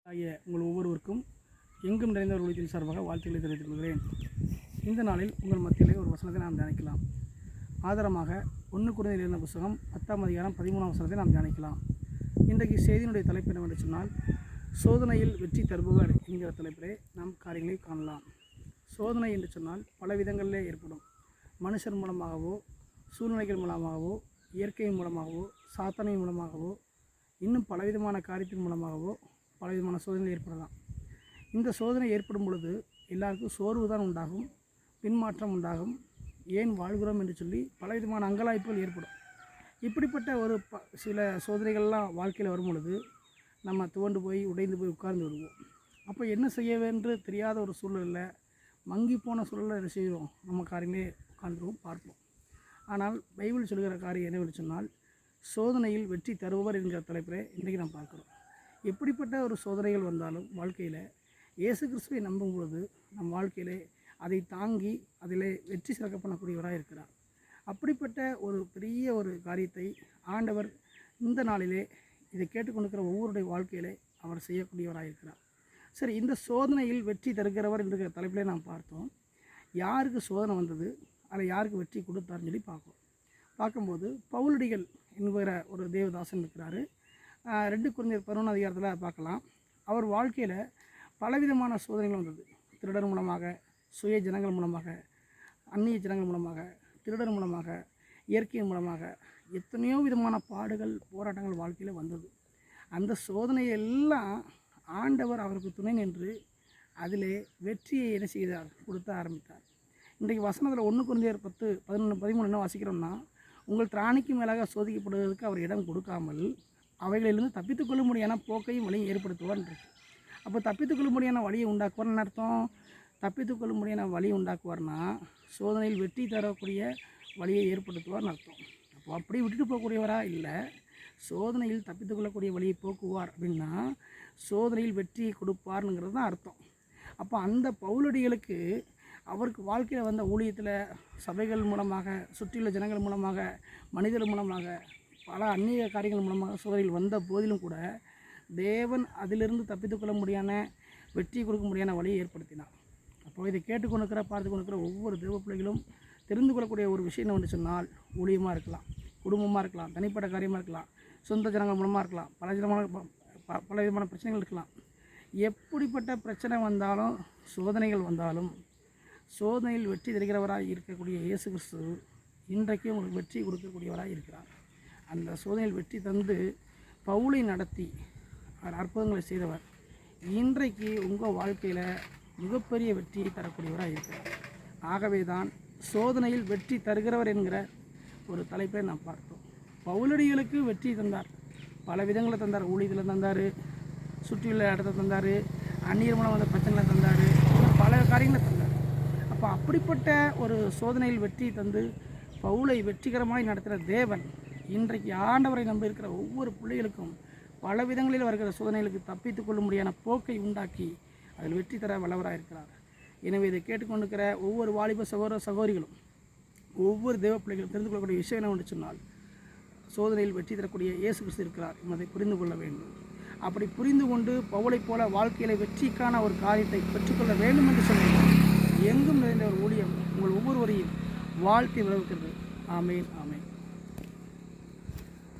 ஆகிய உங்கள் ஒவ்வொருவருக்கும் எங்கும் நிறைந்த ஒரு ஒளித்தின் சார்பாக வாழ்த்துக்களை தெரிவித்துக் கொள்கிறேன். இந்த நாளில் உங்கள் மத்தியிலே ஒரு வசனத்தை நாம் தியானிக்கலாம். ஆதாரமாக 1 கொரிந்தியர் எழுதின புத்தகம் 10ஆம் அதிகாரம் 13ஆம் வசனத்தை நாம் தியானிக்கலாம். இன்றைக்கு செய்தியினுடைய தலைப்பு என்னவென்று சொன்னால், சோதனையில் வெற்றி தருபவர் என்கிற தலைப்பிலே நாம் காரியங்களை காணலாம். சோதனை என்று சொன்னால் பல விதங்களிலே ஏற்படும். மனுஷர் மூலமாகவோ, சூழ்நிலைகள் மூலமாகவோ, இயற்கையின் மூலமாகவோ, சாத்தானின் மூலமாகவோ, இன்னும் பலவிதமான காரியத்தின் மூலமாகவோ பலவிதமான சோதனை ஏற்படலாம். இந்த சோதனை ஏற்படும் பொழுது எல்லாருக்கும் சோர்வு தான் உண்டாகும், பின்மாற்றம் உண்டாகும், ஏன் வாழ்கிறோம் என்று சொல்லி பலவிதமான அங்கலாய்ப்புகள் ஏற்படும். இப்படிப்பட்ட ஒரு சில சோதனைகள்லாம் வாழ்க்கையில் வரும் பொழுது நம்ம துவண்டு போய் உடைந்து போய் உட்கார்ந்து விடுவோம். அப்போ என்ன செய்யவென்று தெரியாத ஒரு சூழலில், மங்கி போன சூழலில் என்ன செய்கிறோம், நம்ம காரியங்களே உட்கார்ந்துருவோம், பார்ப்போம். ஆனால் பைபிள் சொல்கிற காரியம் என்னவென்று சொன்னால், சோதனையில் வெற்றி தருபவர் என்கிற தலைப்பில் இன்றைக்கு நாம் பார்க்குறோம். எப்படிப்பட்ட ஒரு சோதனைகள் வந்தாலும் வாழ்க்கையில் இயேசு கிறிஸ்துவை நம்பும் பொழுது நம் வாழ்க்கையிலே அதை தாங்கி அதிலே வெற்றி சிறக்க பண்ணக்கூடியவராக இருக்கிறார். அப்படிப்பட்ட ஒரு பெரிய ஒரு காரியத்தை ஆண்டவர் இந்த நாளிலே இதை கேட்டுக்கொண்டிருக்கிற ஒவ்வொருடைய வாழ்க்கையிலே அவர் செய்யக்கூடியவராக இருக்கிறார். சரி, இந்த சோதனையில் வெற்றி தருகிறவர் என்கிற தலைப்பிலே நாம் பார்த்தோம். யாருக்கு சோதனை வந்தது, அதில் யாருக்கு வெற்றி கொடுத்தாருன்னு சொல்லி பார்க்கும்போது பவுலடிகள் என்கிற ஒரு தேவதாசன் இருக்கிறார். 2 கொரிந்தியர் 11 அதிகாரத்தில் பார்க்கலாம். அவர் வாழ்க்கையில் பலவிதமான சோதனைகள் வந்தது. திருடர் மூலமாக, சுய ஜனங்கள் மூலமாக, அந்நிய ஜனங்கள் மூலமாக, திருடர் மூலமாக, இயற்கையின் மூலமாக எத்தனையோ விதமான பாடுகள், போராட்டங்கள் வாழ்க்கையில் வந்தது. அந்த சோதனையெல்லாம் ஆண்டவர் அவருக்கு துணை நின்று அதிலே வெற்றியை என்ன செய்தார், கொடுத்த ஆரம்பித்தார். இன்றைக்கு வசனத்தில் 1 கொரிந்தியர் 10, 11, 13 என்ன வாசிக்கிறோம்னா, உங்கள் திராணிக்கு மேலாக சோதிக்கப்படுவதற்கு அவர் இடம் கொடுக்காமல் அவைகளிலிருந்து தப்பித்துக்கொள்ள முடியான போக்கையும் வழியும் ஏற்படுத்துவார்ன்னு இருக்கு. அப்போ தப்பித்துக்கொள்ள முடியான வழியை உண்டாக்குவார்னு அர்த்தம். தப்பித்துக்கொள்ள முடியான வழியை உண்டாக்குவார்னா சோதனையில் வெற்றி தரக்கூடிய வழியை ஏற்படுத்துவார்னு அர்த்தம். அப்போ அப்படி விட்டுட்டு போகக்கூடியவரா இல்லை, சோதனையில் தப்பித்துக்கொள்ளக்கூடிய வழியை போக்குவார் அப்படின்னா சோதனையில் வெற்றியை கொடுப்பார்னுங்கிறது தான் அர்த்தம். அப்போ அந்த பவுலடிகளுக்கு அவருக்கு வாழ்க்கையில் வந்த ஊழியத்தில் சபைகள் மூலமாக, சுற்றியுள்ள ஜனங்கள் மூலமாக, மனிதர்கள் மூலமாக, பல அந்நிய காரியங்கள் மூலமாக சோதனையில் வந்த போதிலும் கூட தேவன் அதிலிருந்து தப்பித்துக்கொள்ள முடியான, வெற்றி கொடுக்க முடியான வழியை ஏற்படுத்தினார். அப்போ இதை கேட்டுக்கொண்டிருக்கிற, பார்த்து கொண்டிருக்கிற ஒவ்வொரு தேவ பிள்ளைகளும் தெரிந்து கொள்ளக்கூடிய ஒரு விஷயம் என்னவென்று சொன்னால், ஊழியமாக இருக்கலாம், குடும்பமாக இருக்கலாம், தனிப்பட்ட காரியமாக இருக்கலாம், சொந்த ஜனங்கள் மூலமாக இருக்கலாம், பல விதமான பிரச்சனைகள் இருக்கலாம். எப்படிப்பட்ட பிரச்சனை வந்தாலும், சோதனைகள் வந்தாலும், சோதனையில் வெற்றி தருகிறவராக இருக்கக்கூடிய இயேசு கிறிஸ்து இன்றைக்கு உங்களுக்கு வெற்றி கொடுக்கக்கூடியவராக இருக்கிறார். அந்த சோதனையில் வெற்றி தந்து பவுலை நடத்தி அவர் அற்புதங்களை செய்தவர் இன்றைக்கு உங்கள் வாழ்க்கையில் மிகப்பெரிய வெற்றியை தரக்கூடியவராக இருக்கிறார். ஆகவே தான் சோதனையில் வெற்றி தருகிறவர் என்கிற ஒரு தலைப்பை நாம் பார்த்தோம். பவுலடிகளுக்கு வெற்றி தந்தார், பல விதங்களை தந்தார். ஊழியத்தில் தந்தார், சுற்றியுள்ள இடத்த தந்தார், அந்நியர் மூலம் வந்த பிரச்சனைகளை தந்தார், பல காரியங்களை தந்தார். அப்போ அப்படிப்பட்ட ஒரு சோதனையில் வெற்றி தந்து பவுலை வெற்றிகரமாய் நடத்துகிற தேவன் இன்றைக்கு ஆண்டவரை நம்பி இருக்கிற ஒவ்வொரு பிள்ளைகளுக்கும் பல விதங்களில் வருகிற சோதனைகளுக்கு தப்பித்துக் கொள்ள முடியான போக்கை உண்டாக்கி அதில் வெற்றி தர வல்லவராக இருக்கிறார். எனவே இதை கேட்டுக்கொண்டிருக்கிற ஒவ்வொரு வாலிப சகோதர சகோதரிகளும், ஒவ்வொரு தேவ பிள்ளைகளும் தெரிந்து கொள்ளக்கூடிய விஷயம் என்னவென்று சொன்னால், சோதனையில் வெற்றி தரக்கூடிய இயேசு கிறிஸ்து இருக்கிறார் என்பதை புரிந்து கொள்ள வேண்டும். அப்படி புரிந்து கொண்டு பவுலைப் போல வாழ்க்கையில் வெற்றிக்கான ஒரு காரியத்தை பெற்றுக்கொள்ள வேண்டும் என்று சொன்னால், எங்கும் நிறைந்த ஒரு ஊழியம் உங்கள் ஒவ்வொருவரையும் வாழ்க்கை விளைவிக்கிறது. ஆமேன், ஆமேன்.